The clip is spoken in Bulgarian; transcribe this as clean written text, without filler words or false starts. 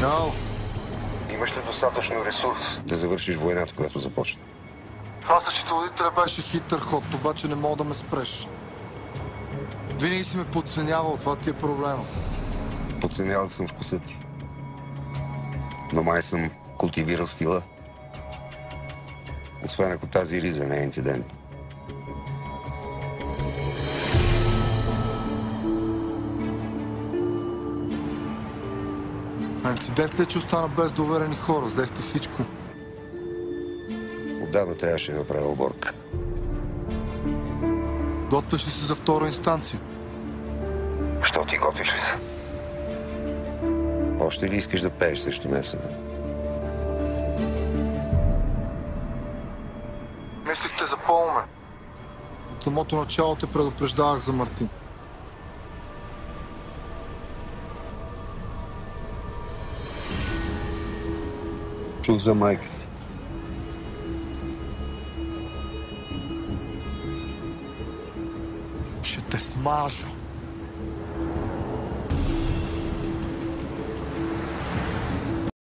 No. Имаш ли достатъчно ресурс да завършиш войната, която започна? Това са счетоводителя беше хитър ход, обаче не мога да ме спреш. Винаги си ме подценявал, това ти е проблема. Подценявал съм вкуса ти. Но май съм култивирал стила. Освен ако тази риза не е инцидент. А инцидент ли е, че остана без доверени хора? Взех ти всичко. Отдавна трябваше да направя оборка. Готвиш ли се за втора инстанция? Що ти готвиш ли се? Още ли искаш да пееш срещу мен съда? Мислих те за по-умен. От самото начало те предупреждавах за Мартин. Чух за майката. Ще те смажа.